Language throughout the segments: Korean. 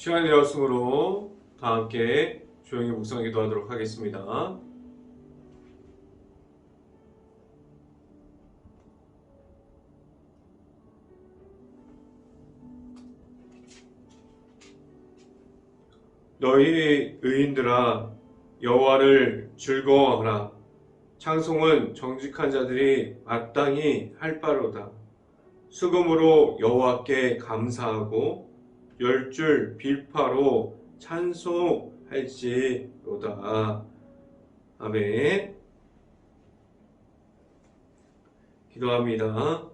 시간이 되었으므로 다 함께 조용히 묵상 기도하도록 하겠습니다. 너희 의인들아 여호와를 즐거워하라. 찬송은 정직한 자들이 마땅히 할 바로다. 수금으로 여호와께 감사하고 열 줄 빌파로 찬송할지로다. 아멘. 기도합니다.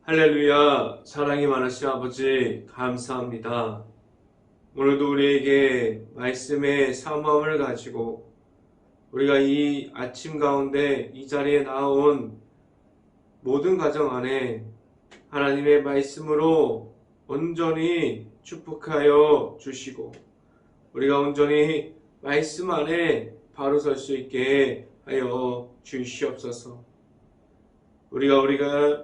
할렐루야. 사랑이 많으신 아버지 감사합니다. 오늘도 우리에게 말씀의 사모함을 가지고 우리가 이 아침 가운데 이 자리에 나온 모든 가정 안에 하나님의 말씀으로 온전히 축복하여 주시고 우리가 온전히 말씀 안에 바로 설 수 있게 하여 주시옵소서. 우리가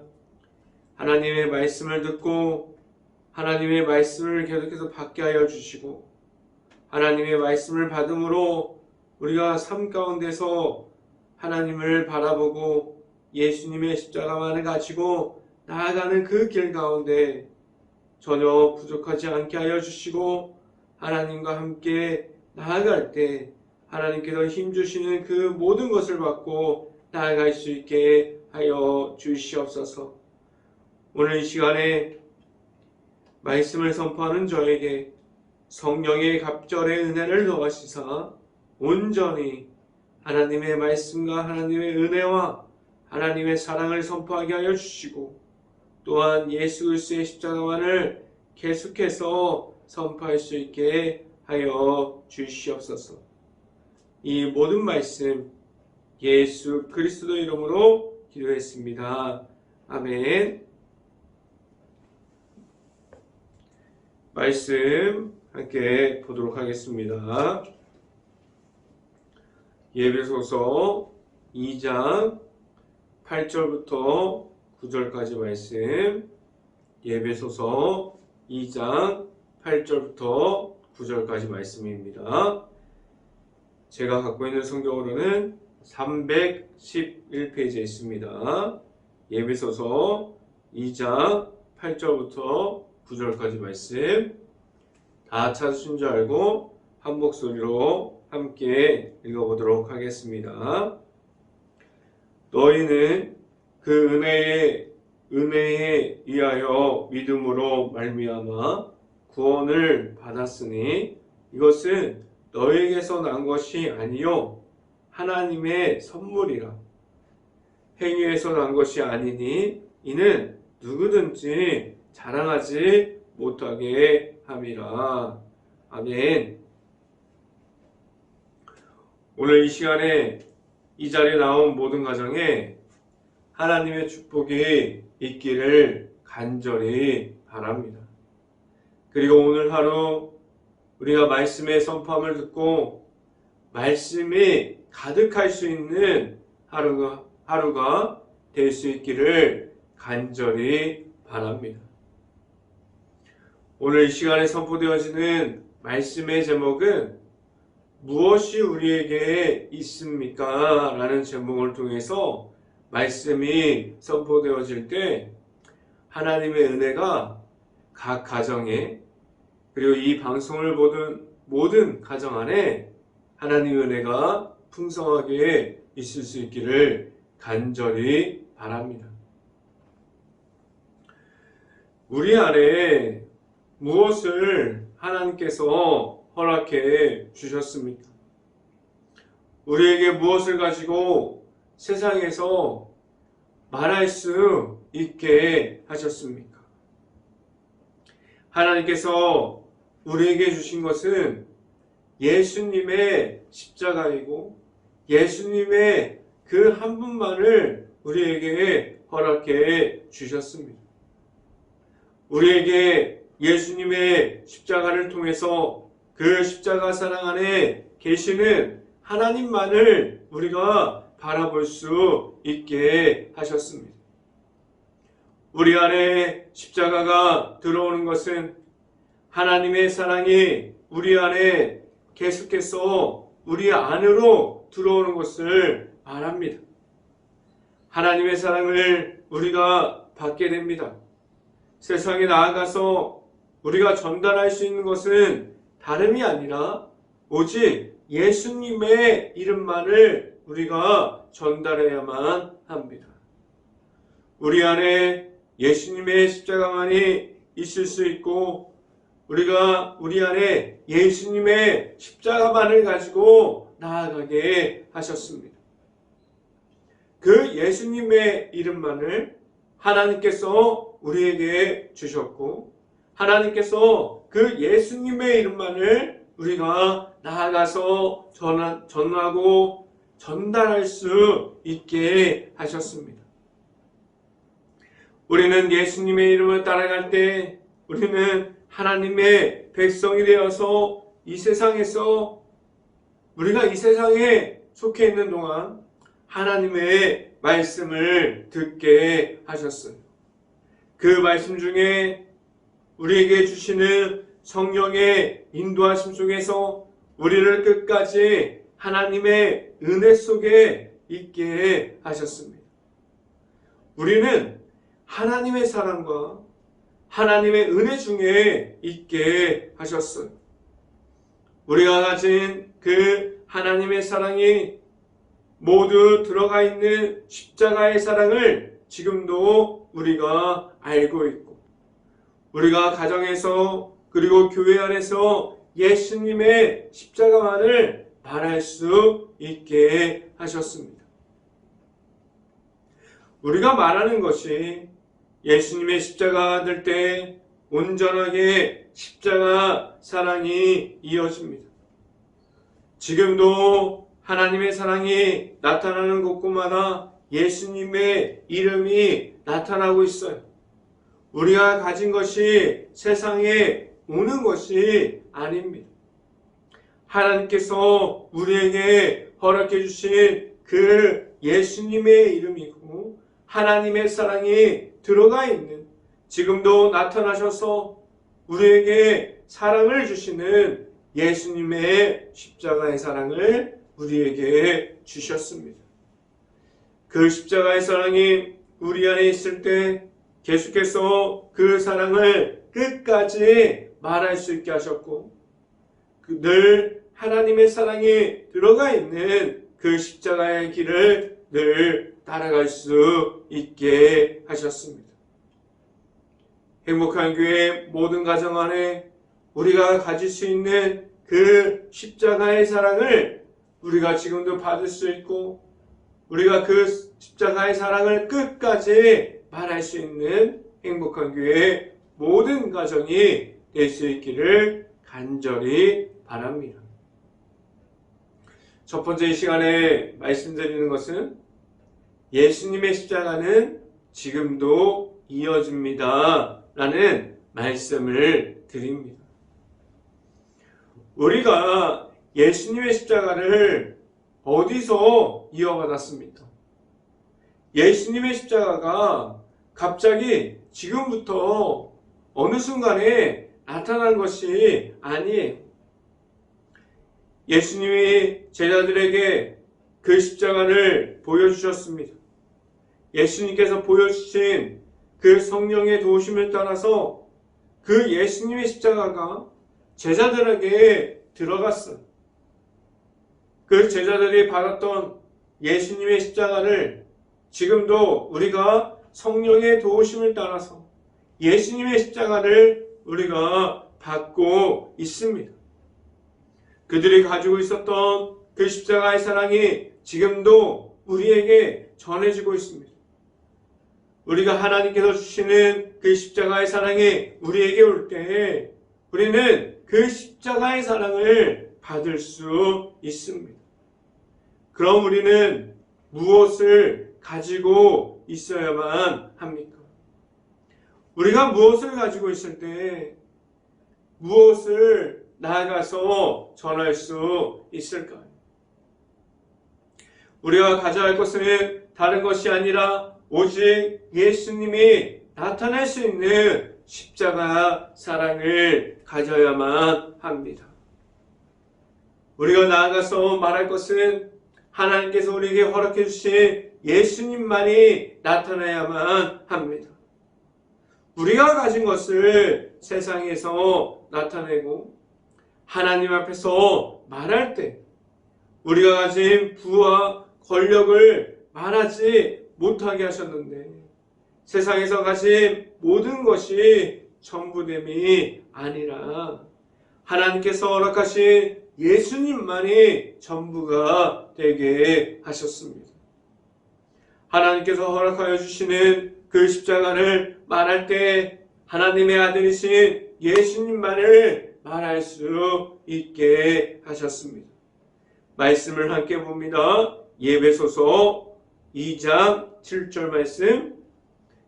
하나님의 말씀을 듣고 하나님의 말씀을 계속해서 받게 하여 주시고 하나님의 말씀을 받음으로 우리가 삶 가운데서 하나님을 바라보고 예수님의 십자가만을 가지고 나아가는 그 길 가운데 전혀 부족하지 않게 하여 주시고 하나님과 함께 나아갈 때 하나님께서 힘주시는 그 모든 것을 받고 나아갈 수 있게 하여 주시옵소서. 오늘 이 시간에 말씀을 선포하는 저에게 성령의 갑절의 은혜를 더하시사 온전히 하나님의 말씀과 하나님의 은혜와 하나님의 사랑을 선포하게 하여 주시고 또한 예수 그리스도의 십자가만을 계속해서 선포할 수 있게 하여 주시옵소서. 이 모든 말씀 예수 그리스도 이름으로 기도했습니다. 아멘. 말씀 함께 보도록 하겠습니다. 예배소서 2장 8절부터 9절까지 말씀, 예배소서 2장 8절부터 9절까지 말씀입니다. 제가 갖고 있는 성경으로는 311페이지에 있습니다. 예배소서 2장 8절부터 9절까지 말씀 다 찾으신 줄 알고 한 목소리로 함께 읽어보도록 하겠습니다. 너희는 그 은혜에 의하여 믿음으로 말미암아 구원을 받았으니 이것은 너희에게서 난 것이 아니요 하나님의 선물이라. 행위에서 난 것이 아니니 이는 누구든지 자랑하지 못하게 함이라. 아멘. 오늘 이 시간에 이 자리에 나온 모든 가정에 하나님의 축복이 있기를 간절히 바랍니다. 그리고 오늘 하루 우리가 말씀의 선포함을 듣고 말씀이 가득할 수 있는 하루가 될 수 있기를 간절히 바랍니다. 오늘 이 시간에 선포되어지는 말씀의 제목은 무엇이 우리에게 있습니까? 라는 제목을 통해서 말씀이 선포되어질 때 하나님의 은혜가 각 가정에 그리고 이 방송을 보는 모든 가정 안에 하나님의 은혜가 풍성하게 있을 수 있기를 간절히 바랍니다. 우리 안에 무엇을 하나님께서 허락해 주셨습니까? 우리에게 무엇을 가지고 세상에서 말할 수 있게 하셨습니까? 하나님께서 우리에게 주신 것은 예수님의 십자가이고 예수님의 그 한 분만을 우리에게 허락해 주셨습니다. 우리에게 예수님의 십자가를 통해서 그 십자가 사랑 안에 계시는 하나님만을 우리가 바라볼 수 있게 하셨습니다. 우리 안에 십자가가 들어오는 것은 하나님의 사랑이 우리 안에 계속해서 우리 안으로 들어오는 것을 말합니다. 하나님의 사랑을 우리가 받게 됩니다. 세상에 나아가서 우리가 전달할 수 있는 것은 다름이 아니라 오직 예수님의 이름만을 우리가 전달해야만 합니다. 우리 안에 예수님의 십자가만이 있을 수 있고 우리가 우리 안에 예수님의 십자가만을 가지고 나아가게 하셨습니다. 그 예수님의 이름만을 하나님께서 우리에게 주셨고 하나님께서 그 예수님의 이름만을 우리가 나아가서 전하고 전달할 수 있게 하셨습니다. 우리는 예수님의 이름을 따라갈 때 우리는 하나님의 백성이 되어서 이 세상에서 우리가 이 세상에 속해 있는 동안 하나님의 말씀을 듣게 하셨어요. 그 말씀 중에 우리에게 주시는 성령의 인도하심 속에서 우리를 끝까지 하나님의 은혜 속에 있게 하셨습니다. 우리는 하나님의 사랑과 하나님의 은혜 중에 있게 하셨어요. 우리가 가진 그 하나님의 사랑이 모두 들어가 있는 십자가의 사랑을 지금도 우리가 알고 있고 우리가 가정에서 그리고 교회 안에서 예수님의 십자가만을 말할 수 있게 하셨습니다. 우리가 말하는 것이 예수님의 십자가가 될 때 온전하게 십자가 사랑이 이어집니다. 지금도 하나님의 사랑이 나타나는 곳곳마다 예수님의 이름이 나타나고 있어요. 우리가 가진 것이 세상에 오는 것이 아닙니다. 하나님께서 우리에게 허락해 주신 그 예수님의 이름이고 하나님의 사랑이 들어가 있는 지금도 나타나셔서 우리에게 사랑을 주시는 예수님의 십자가의 사랑을 우리에게 주셨습니다. 그 십자가의 사랑이 우리 안에 있을 때 계속해서 그 사랑을 끝까지 말할 수 있게 하셨고 늘 하나님의 사랑이 들어가 있는 그 십자가의 길을 늘 따라갈 수 있게 하셨습니다. 행복한 교회 모든 가정 안에 우리가 가질 수 있는 그 십자가의 사랑을 우리가 지금도 받을 수 있고 우리가 그 십자가의 사랑을 끝까지 말할 수 있는 행복한 교회 모든 가정이 될 수 있기를 간절히 바랍니다. 첫 번째 이 시간에 말씀드리는 것은 예수님의 십자가는 지금도 이어집니다 라는 말씀을 드립니다. 우리가 예수님의 십자가를 어디서 이어받았습니까? 예수님의 십자가가 갑자기 지금부터 어느 순간에 나타난 것이 아니에요. 예수님이 제자들에게 그 십자가를 보여주셨습니다. 예수님께서 보여주신 그 성령의 도우심을 따라서 그 예수님의 십자가가 제자들에게 들어갔어요. 그 제자들이 받았던 예수님의 십자가를 지금도 우리가 성령의 도우심을 따라서 예수님의 십자가를 우리가 받고 있습니다. 그들이 가지고 있었던 그 십자가의 사랑이 지금도 우리에게 전해지고 있습니다. 우리가 하나님께서 주시는 그 십자가의 사랑이 우리에게 올 때 우리는 그 십자가의 사랑을 받을 수 있습니다. 그럼 우리는 무엇을 가지고 있어야만 합니까? 우리가 무엇을 가지고 있을 때 무엇을 나아가서 전할 수 있을까요? 우리가 가져야 할 것은 다른 것이 아니라 오직 예수님이 나타낼 수 있는 십자가 사랑을 가져야만 합니다. 우리가 나아가서 말할 것은 하나님께서 우리에게 허락해 주신 예수님만이 나타나야만 합니다. 우리가 가진 것을 세상에서 나타내고 하나님 앞에서 말할 때 우리가 가진 부와 권력을 말하지 못하게 하셨는데 세상에서 가진 모든 것이 전부됨이 아니라 하나님께서 허락하신 예수님만이 전부가 되게 하셨습니다. 하나님께서 허락하여 주시는 그 십자가를 말할 때 하나님의 아들이신 예수님만을 말할 수 있게 하셨습니다. 말씀을 함께 봅니다. 예배소서 2장 7절 말씀,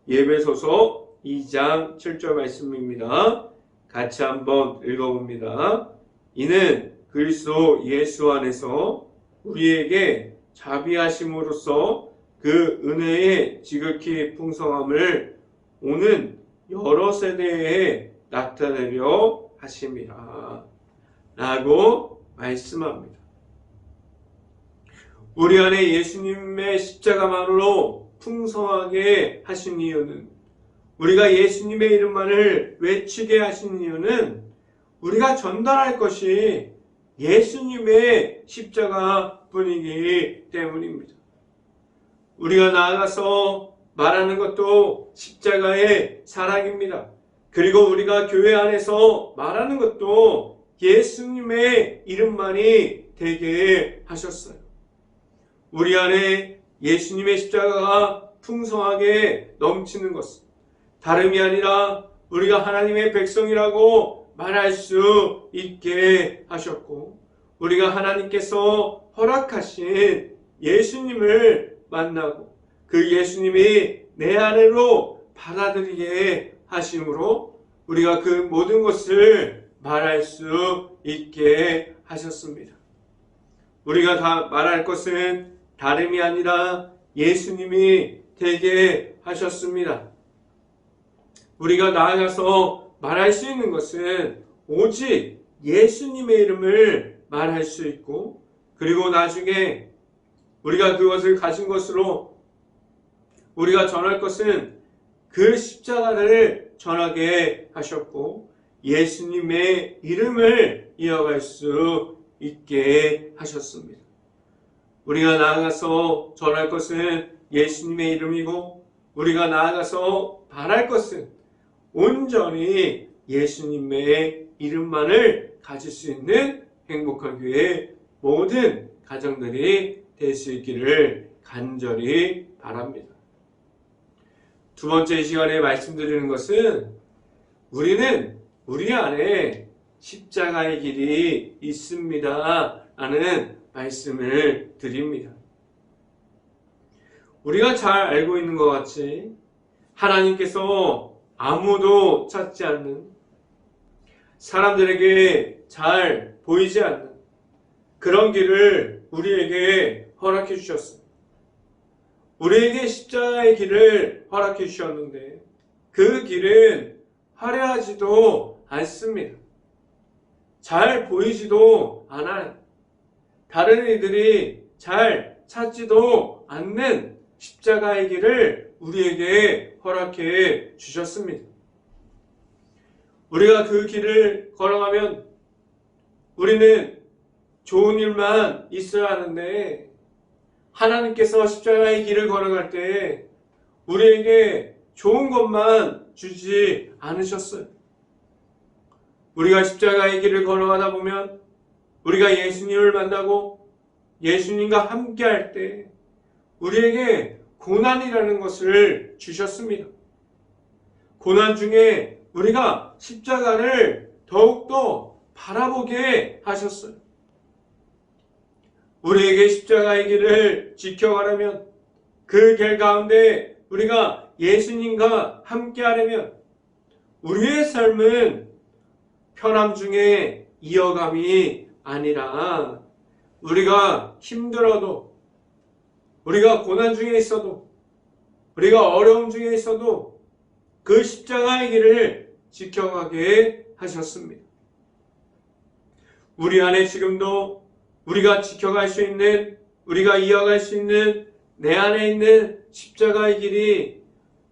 예배소서 2장 7절 말씀입니다. 같이 한번 읽어봅니다. 이는 그리스도 예수 안에서 우리에게 자비하심으로써 그 은혜의 지극히 풍성함을 오는 여러 세대에 나타내려 하심이라 라고 말씀합니다. 우리 안에 예수님의 십자가만으로 풍성하게 하신 이유는, 우리가 예수님의 이름만을 외치게 하신 이유는 우리가 전달할 것이 예수님의 십자가뿐이기 때문입니다. 우리가 나아가서 말하는 것도 십자가의 사랑입니다. 그리고 우리가 교회 안에서 말하는 것도 예수님의 이름만이 되게 하셨어요. 우리 안에 예수님의 십자가가 풍성하게 넘치는 것은 다름이 아니라 우리가 하나님의 백성이라고 말할 수 있게 하셨고, 우리가 하나님께서 허락하신 예수님을 만나고 그 예수님이 내 안으로 받아들이게 하심으로 우리가 그 모든 것을 말할 수 있게 하셨습니다. 우리가 다 말할 것은 다름이 아니라 예수님이 되게 하셨습니다. 우리가 나아가서 말할 수 있는 것은 오직 예수님의 이름을 말할 수 있고, 그리고 나중에 우리가 그것을 가진 것으로 우리가 전할 것은 그 십자가를 전하게 하셨고 예수님의 이름을 이어갈 수 있게 하셨습니다. 우리가 나아가서 전할 것은 예수님의 이름이고 우리가 나아가서 바랄 것은 온전히 예수님의 이름만을 가질 수 있는 행복한 교회 모든 가정들이 될 수 있기를 간절히 바랍니다. 두 번째 시간에 말씀드리는 것은 우리는 우리 안에 십자가의 길이 있습니다 라는 말씀을 드립니다. 우리가 잘 알고 있는 것 같이 하나님께서 아무도 찾지 않는, 사람들에게 잘 보이지 않는 그런 길을 우리에게 허락해 주셨습니다. 우리에게 십자가의 길을 허락해 주셨는데 그 길은 화려하지도 않습니다. 잘 보이지도 않아요. 다른 이들이 잘 찾지도 않는 십자가의 길을 우리에게 허락해 주셨습니다. 우리가 그 길을 걸어가면 우리는 좋은 일만 있어야 하는데 하나님께서 십자가의 길을 걸어갈 때 우리에게 좋은 것만 주지 않으셨어요. 우리가 십자가의 길을 걸어가다 보면 우리가 예수님을 만나고 예수님과 함께 할 때 우리에게 고난이라는 것을 주셨습니다. 고난 중에 우리가 십자가를 더욱더 바라보게 하셨어요. 우리에게 십자가의 길을 지켜가려면 그 길 가운데 우리가 예수님과 함께 하려면 우리의 삶은 편함 중에 이어감이 아니라 우리가 힘들어도, 우리가 고난 중에 있어도, 우리가 어려움 중에 있어도 그 십자가의 길을 지켜가게 하셨습니다. 우리 안에 지금도 우리가 지켜갈 수 있는, 우리가 이어갈 수 있는 내 안에 있는 십자가의 길이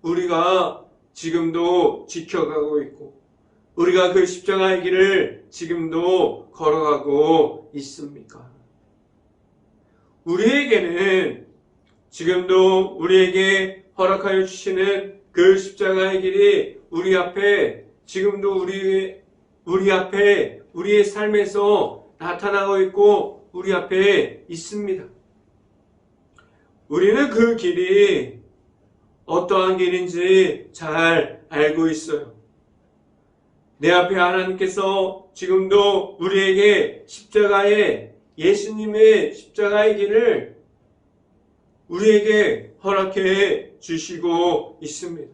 우리가 지금도 지켜가고 있고, 우리가 그 십자가의 길을 지금도 걸어가고 있습니까? 우리에게는 지금도 우리에게 허락하여 주시는 그 십자가의 길이 우리 앞에, 지금도 우리 앞에, 우리의 삶에서 나타나고 있고 우리 앞에 있습니다. 우리는 그 길이 어떠한 길인지 잘 알고 있어요. 내 앞에 하나님께서 지금도 우리에게 예수님의 십자가의 길을 우리에게 허락해 주시고 있습니다.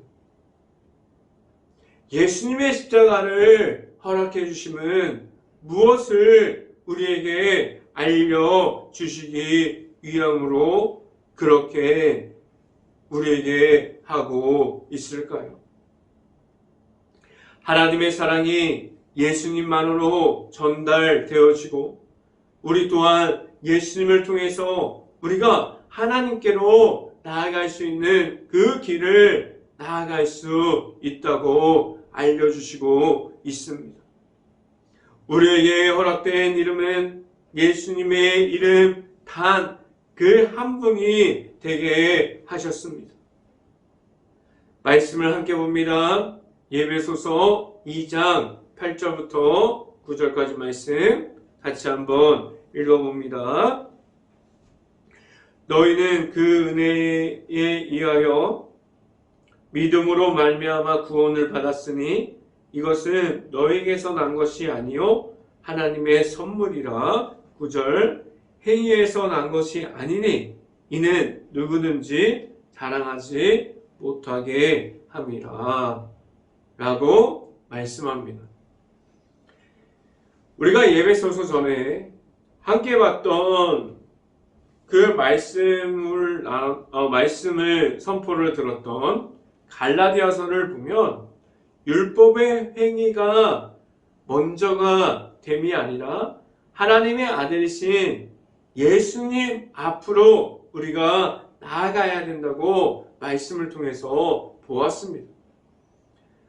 예수님의 십자가를 허락해 주심은 무엇을 우리에게 알려주시기 위함으로 그렇게 우리에게 하고 있을까요? 하나님의 사랑이 예수님만으로 전달되어지고 우리 또한 예수님을 통해서 우리가 하나님께로 나아갈 수 있는 그 길을 나아갈 수 있다고 알려주시고 있습니다. 우리에게 허락된 이름은 예수님의 이름 단 그 한 분이 되게 하셨습니다. 말씀을 함께 봅니다. 에베소서 2장 8절부터 9절까지 말씀 같이 한번 읽어봅니다. 너희는 그 은혜에 의하여 믿음으로 말미암아 구원을 받았으니 이것은 너희에게서 난 것이 아니요 하나님의 선물이라. 9절 행위에서 난 것이 아니니 이는 누구든지 자랑하지 못하게 함이라 라고 말씀합니다. 우리가 예배소서 전에 함께 봤던 그 말씀을 선포를 들었던 갈라디아서를 보면 율법의 행위가 먼저가 됨이 아니라 하나님의 아들이신 예수님 앞으로 우리가 나아가야 된다고 말씀을 통해서 보았습니다.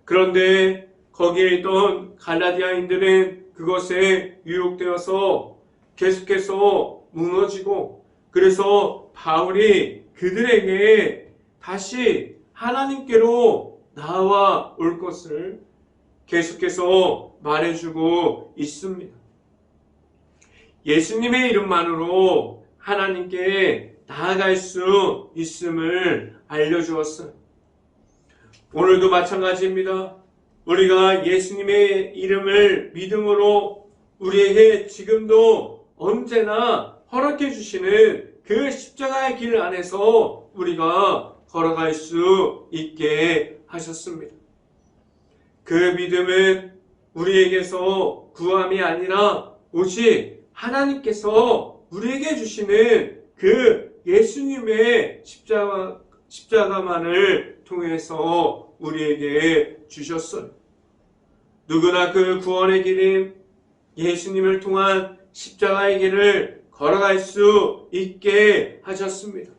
그런데 거기에 있던 갈라디아인들은 그것에 유혹되어서 계속해서 무너지고, 그래서 바울이 그들에게 다시 하나님께로 나와 올 것을 계속해서 말해주고 있습니다. 예수님의 이름만으로 하나님께 나아갈 수 있음을 알려주었어요. 오늘도 마찬가지입니다. 우리가 예수님의 이름을 믿음으로 우리에게 지금도 언제나 허락해 주시는 그 십자가의 길 안에서 우리가 걸어갈 수 있게 하셨습니다. 그 믿음은 우리에게서 구함이 아니라 오직 하나님께서 우리에게 주시는 그 예수님의 십자가만을 통해서 우리에게 주셨어요. 누구나 그 구원의 길인 예수님을 통한 십자가의 길을 걸어갈 수 있게 하셨습니다.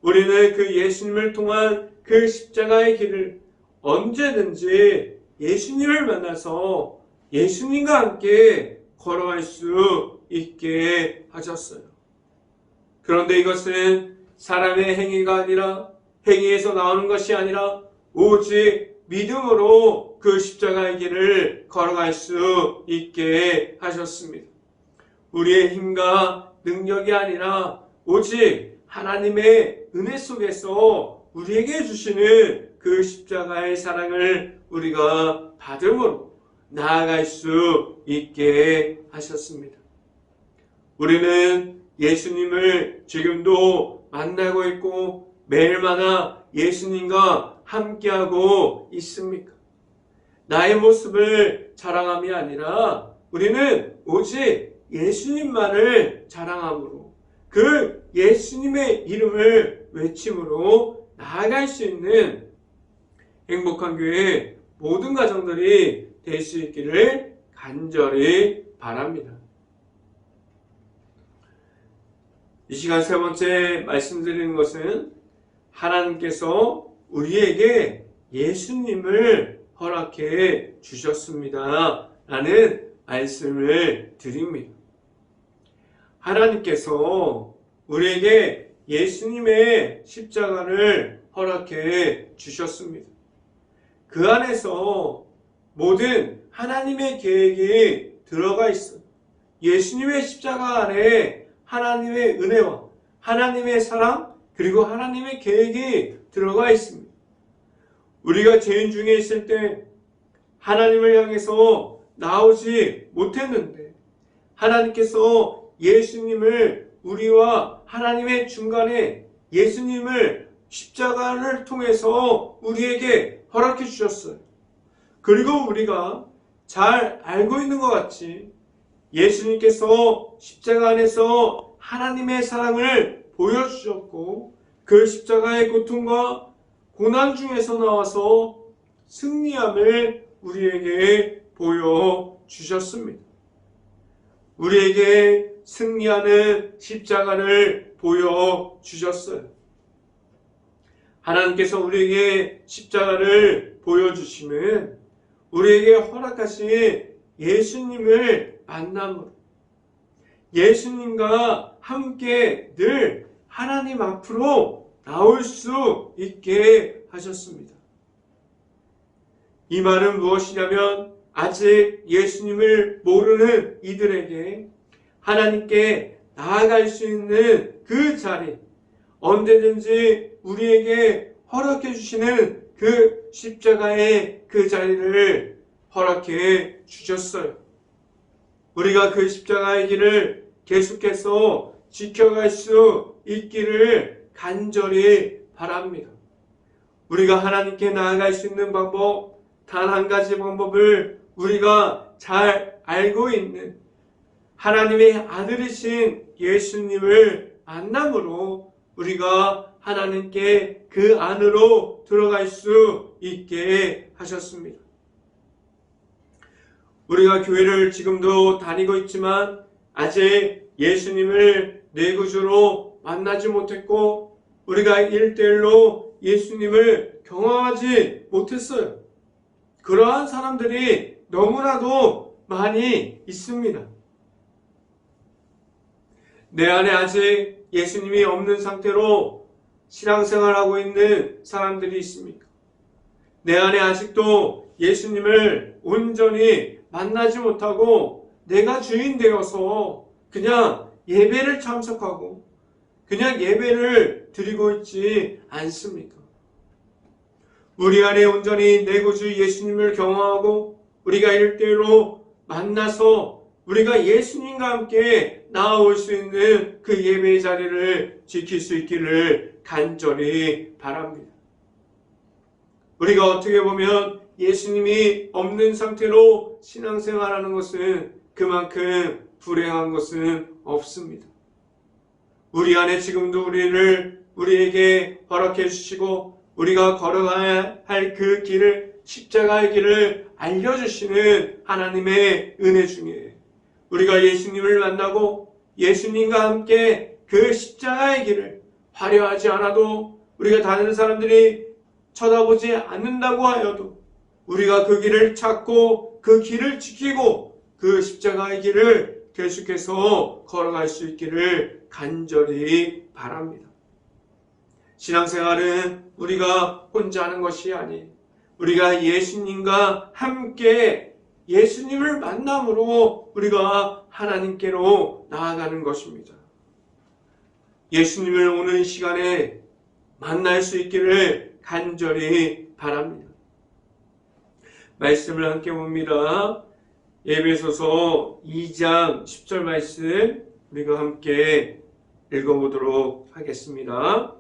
우리는 그 예수님을 통한 그 십자가의 길을 언제든지 예수님을 만나서 예수님과 함께 걸어갈 수 있게 하셨어요. 그런데 이것은 사람의 행위가 아니라, 행위에서 나오는 것이 아니라 오직 믿음으로 그 십자가의 길을 걸어갈 수 있게 하셨습니다. 우리의 힘과 능력이 아니라 오직 하나님의 은혜 속에서 우리에게 주시는 그 십자가의 사랑을 우리가 받음으로 나아갈 수 있게 하셨습니다. 우리는 예수님을 지금도 만나고 있고 매일마다 예수님과 함께하고 있습니까? 나의 모습을 자랑함이 아니라 우리는 오직 예수님만을 자랑함으로 그 예수님의 이름을 외침으로 나아갈 수 있는 행복한 교회 모든 가정들이 될 수 있기를 간절히 바랍니다. 이 시간 세 번째 말씀드리는 것은 하나님께서 우리에게 예수님을 허락해 주셨습니다. 라는 말씀을 드립니다. 하나님께서 우리에게 예수님의 십자가를 허락해 주셨습니다. 그 안에서 모든 하나님의 계획이 들어가 있어요. 예수님의 십자가 안에 하나님의 은혜와 하나님의 사랑 그리고 하나님의 계획이 들어가 있습니다. 우리가 죄인 중에 있을 때 하나님을 향해서 나오지 못했는데 하나님께서 예수님을 우리와 하나님의 중간에 예수님을 십자가를 통해서 우리에게 허락해 주셨어요. 그리고 우리가 잘 알고 있는 것 같이 예수님께서 십자가 안에서 하나님의 사랑을 보여주셨고 그 십자가의 고통과 고난 중에서 나와서 승리함을 우리에게 보여주셨습니다. 우리에게 승리하는 십자가를 보여주셨어요. 하나님께서 우리에게 십자가를 보여주시면 우리에게 허락하신 예수님을 만남으로 예수님과 함께 늘 하나님 앞으로 나올 수 있게 하셨습니다. 이 말은 무엇이냐면 아직 예수님을 모르는 이들에게 하나님께 나아갈 수 있는 그 자리, 언제든지 우리에게 허락해 주시는 그 십자가의 그 자리를 허락해 주셨어요. 우리가 그 십자가의 길을 계속해서 지켜갈 수 있기를 간절히 바랍니다. 우리가 하나님께 나아갈 수 있는 방법, 단 한 가지 방법을 우리가 잘 알고 있는 하나님의 아들이신 예수님을 만남으로 우리가 하나님께 그 안으로 들어갈 수 있게 하셨습니다. 우리가 교회를 지금도 다니고 있지만 아직 예수님을 내 구주로 만나지 못했고 우리가 1대1로 예수님을 경험하지 못했어요. 그러한 사람들이 너무나도 많이 있습니다. 내 안에 아직 예수님이 없는 상태로 신앙생활하고 있는 사람들이 있습니까? 내 안에 아직도 예수님을 온전히 만나지 못하고 내가 주인 되어서 그냥 예배를 참석하고 그냥 예배를 드리고 있지 않습니까? 우리 안에 온전히 내 구주 예수님을 경험하고 우리가 1대1로 만나서 우리가 예수님과 함께 나아올 수 있는 그 예배의 자리를 지킬 수 있기를 간절히 바랍니다. 우리가 어떻게 보면 예수님이 없는 상태로 신앙생활하는 것은 그만큼 불행한 것은 없습니다. 우리 안에 지금도 우리에게 허락해 주시고 우리가 걸어가야 할 그 길을 십자가의 길을 알려주시는 하나님의 은혜 중에 우리가 예수님을 만나고 예수님과 함께 그 십자가의 길을 화려하지 않아도 우리가 다른 사람들이 쳐다보지 않는다고 하여도 우리가 그 길을 찾고 그 길을 지키고 그 십자가의 길을 계속해서 걸어갈 수 있기를 간절히 바랍니다. 신앙생활은 우리가 혼자 하는 것이 아닌 우리가 예수님과 함께 예수님을 만남으로 우리가 하나님께로 나아가는 것입니다. 예수님을 오는 시간에 만날 수 있기를 간절히 바랍니다. 말씀을 함께 봅니다. 에베소서 2장 10절 말씀 우리가 함께 읽어보도록 하겠습니다.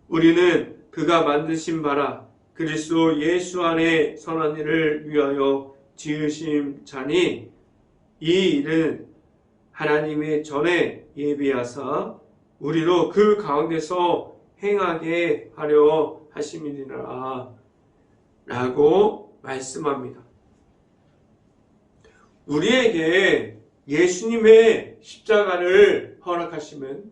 우리는 그가 만드신 바라 그리스도 예수 안에 선한 일을 위하여 지으심 자니 이 일은 하나님의 전에 예비하사 우리로 그 가운데서 행하게 하려 하심이니라 라고 말씀합니다. 우리에게 예수님의 십자가를 허락하시면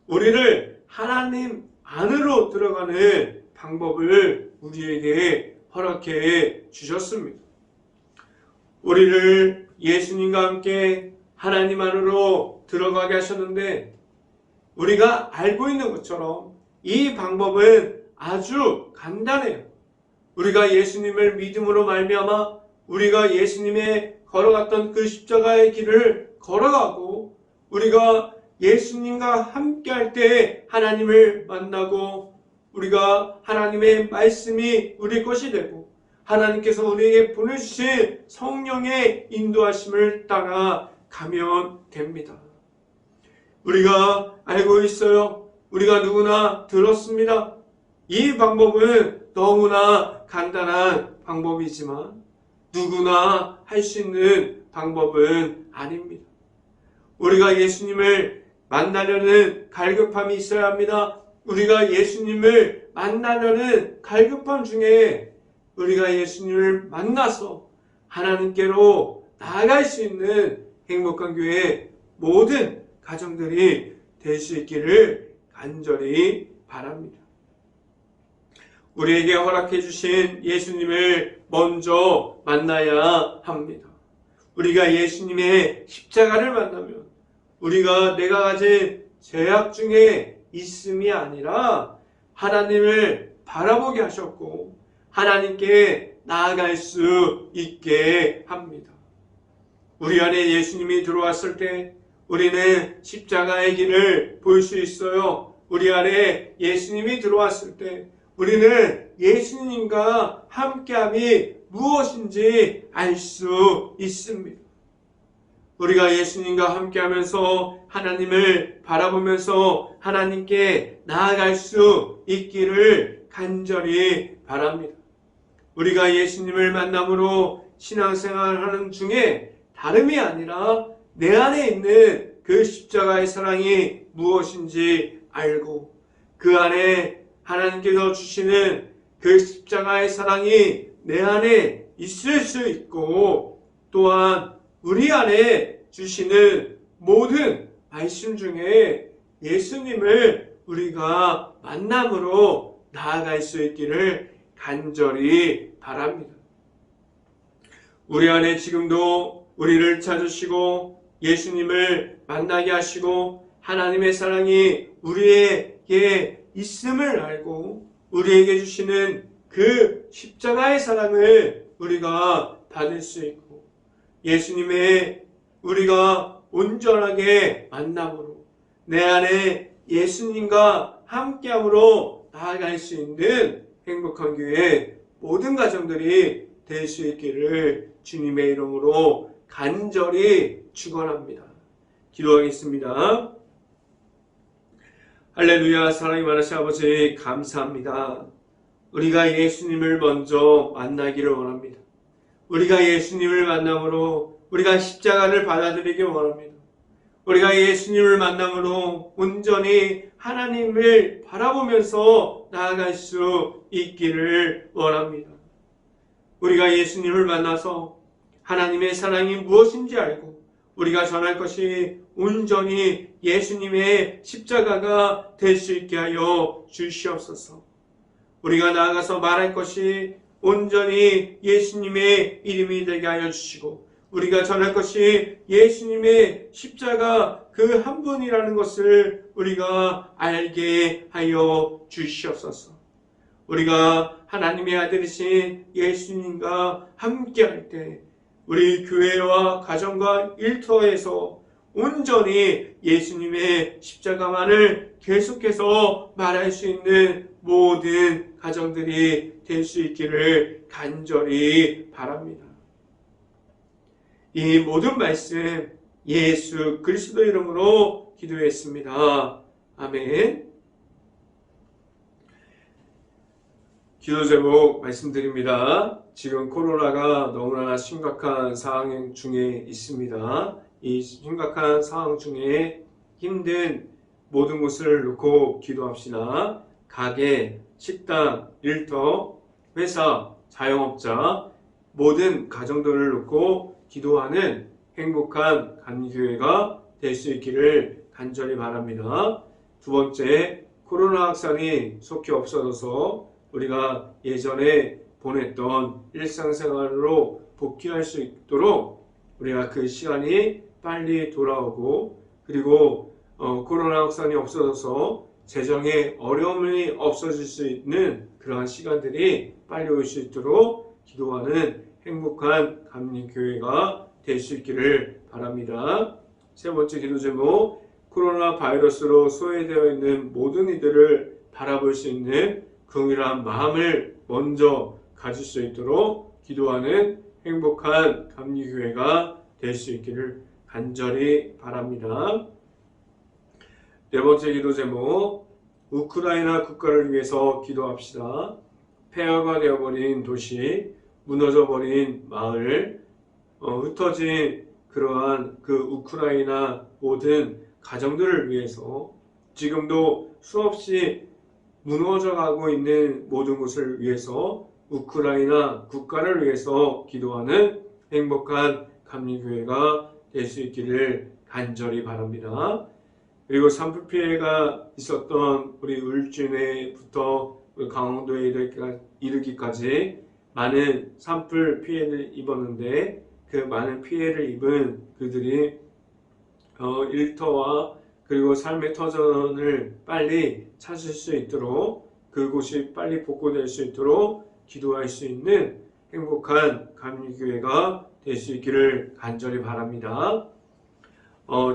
우리를 하나님 안으로 들어가는 방법을 우리에게 허락해 주셨습니다. 우리를 예수님과 함께 하나님 안으로 들어가게 하셨는데 우리가 알고 있는 것처럼 이 방법은 아주 간단해요. 우리가 예수님을 믿음으로 말미암아 우리가 예수님의 걸어갔던 그 십자가의 길을 걸어가고 우리가 예수님과 함께 할 때 하나님을 만나고 우리가 하나님의 말씀이 우리 것이 되고 하나님께서 우리에게 보내주신 성령의 인도하심을 따라 가면 됩니다. 우리가 알고 있어요. 우리가 누구나 들었습니다. 이 방법은 너무나 간단한 방법이지만 누구나 할 수 있는 방법은 아닙니다. 우리가 예수님을 만나려는 갈급함이 있어야 합니다. 우리가 예수님을 만나려는 갈급함 중에 우리가 예수님을 만나서 하나님께로 나아갈 수 있는 행복한 교회 모든 가정들이 될 수 있기를 간절히 바랍니다. 우리에게 허락해 주신 예수님을 먼저 만나야 합니다. 우리가 예수님의 십자가를 만나면 우리가 내가 가진 죄악 중에 있음이 아니라 하나님을 바라보게 하셨고 하나님께 나아갈 수 있게 합니다. 우리 안에 예수님이 들어왔을 때 우리는 십자가의 길을 볼 수 있어요. 우리 안에 예수님이 들어왔을 때 우리는 예수님과 함께함이 무엇인지 알 수 있습니다. 우리가 예수님과 함께하면서 하나님을 바라보면서 하나님께 나아갈 수 있기를 간절히 바랍니다. 우리가 예수님을 만남으로 신앙생활하는 중에 다름이 아니라 내 안에 있는 그 십자가의 사랑이 무엇인지 알고 그 안에 하나님께서 주시는 그 십자가의 사랑이 내 안에 있을 수 있고 또한 우리 안에 주시는 모든 말씀 중에 예수님을 우리가 만남으로 나아갈 수 있기를 간절히 바랍니다. 우리 안에 지금도 우리를 찾으시고 예수님을 만나게 하시고 하나님의 사랑이 우리에게 있음을 알고 우리에게 주시는 그 십자가의 사랑을 우리가 받을 수 있고 예수님의 우리가 온전하게 만남으로 내 안에 예수님과 함께함으로 나아갈 수 있는 행복한 교회 모든 가정들이 될 수 있기를 주님의 이름으로 간절히 축원합니다. 기도하겠습니다. 할렐루야. 사랑이 많으신 아버지 감사합니다. 우리가 예수님을 먼저 만나기를 원합니다. 우리가 예수님을 만남으로 우리가 십자가를 받아들이기 원합니다. 우리가 예수님을 만남으로 온전히 하나님을 바라보면서 나아갈 수 있기를 원합니다. 우리가 예수님을 만나서 하나님의 사랑이 무엇인지 알고 우리가 전할 것이 온전히 예수님의 십자가가 될 수 있게 하여 주시옵소서. 우리가 나아가서 말할 것이 온전히 예수님의 이름이 되게 하여 주시고 우리가 전할 것이 예수님의 십자가 그 한 분이라는 것을 우리가 알게 하여 주시옵소서. 우리가 하나님의 아들이신 예수님과 함께할 때 우리 교회와 가정과 일터에서 온전히 예수님의 십자가만을 계속해서 말할 수 있는 모든 가정들이 될 수 있기를 간절히 바랍니다. 이 모든 말씀 예수 그리스도 이름으로 기도했습니다. 아멘. 기도 제목 말씀드립니다. 지금 코로나가 너무나 심각한 상황 중에 있습니다. 이 심각한 상황 중에 힘든 모든 것을 놓고 기도합시다. 가게, 식당, 일터, 회사, 자영업자, 모든 가정들을 놓고 기도하는 행복한 감리교회가 될 수 있기를 간절히 바랍니다. 두 번째, 코로나 확산이 속히 없어져서 우리가 예전에 보냈던 일상생활로 복귀할 수 있도록 우리가 그 시간이 빨리 돌아오고, 그리고 코로나 확산이 없어져서 재정에 어려움이 없어질 수 있는 그러한 시간들이 빨리 올 수 있도록 기도하는 행복한 감리교회가 될 수 있기를 바랍니다. 세 번째 기도 제목, 코로나 바이러스로 소외되어 있는 모든 이들을 바라볼 수 있는 긍휼한 마음을 먼저 가질 수 있도록 기도하는 행복한 감리교회가 될 수 있기를 간절히 바랍니다. 네 번째 기도 제목, 우크라이나 국가를 위해서 기도합시다. 폐허가 되어버린 도시, 무너져버린 마을, 흩어진 그러한 그 우크라이나 모든 가정들을 위해서, 지금도 수없이 무너져가고 있는 모든 곳을 위해서, 우크라이나 국가를 위해서 기도하는 행복한 감리교회가 될 수 있기를 간절히 바랍니다. 그리고 산불 피해가 있었던 우리 울진에부터 강원도에 이르기까지 많은 산불 피해를 입었는데, 그 많은 피해를 입은 그들이 일터와 그리고 삶의 터전을 빨리 찾을 수 있도록, 그곳이 빨리 복구될 수 있도록 기도할 수 있는 행복한 감리교회가 될 수 있기를 간절히 바랍니다.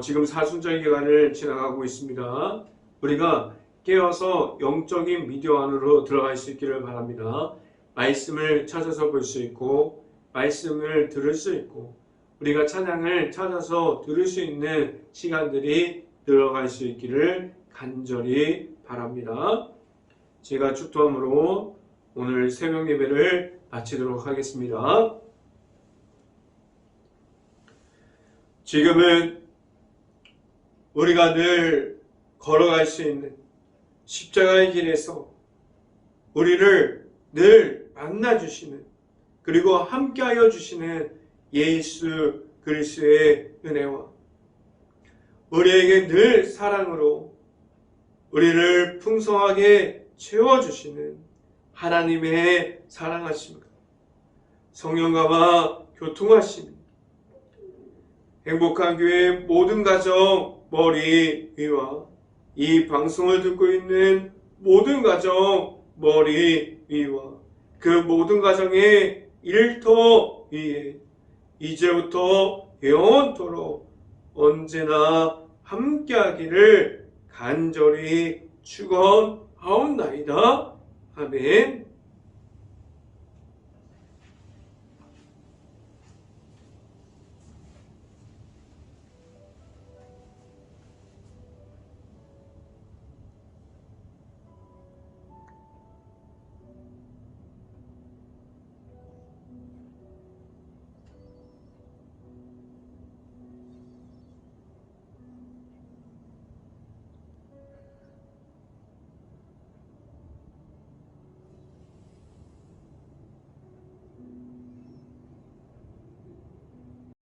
지금 사순절 기간을 지나가고 있습니다. 우리가 깨어서 영적인 미디어 안으로 들어갈 수 있기를 바랍니다. 말씀을 찾아서 볼 수 있고, 말씀을 들을 수 있고, 우리가 찬양을 찾아서 들을 수 있는 시간들이 들어갈 수 있기를 간절히 바랍니다. 제가 축도함으로 오늘 새벽 예배를 마치도록 하겠습니다. 지금은 우리가 늘 걸어갈 수 있는 십자가의 길에서 우리를 늘 만나주시는, 그리고 함께하여 주시는 예수 그리스도의 은혜와 우리에게 늘 사랑으로 우리를 풍성하게 채워주시는 하나님의 사랑하심과 성령과 교통하심, 행복한 교회 모든 가정 머리 위와 이 방송을 듣고 있는 모든 가정 머리 위와 그 모든 가정의 일터 위에 이제부터 영원토록 언제나 함께하기를 간절히 축원하옵나이다. 아멘.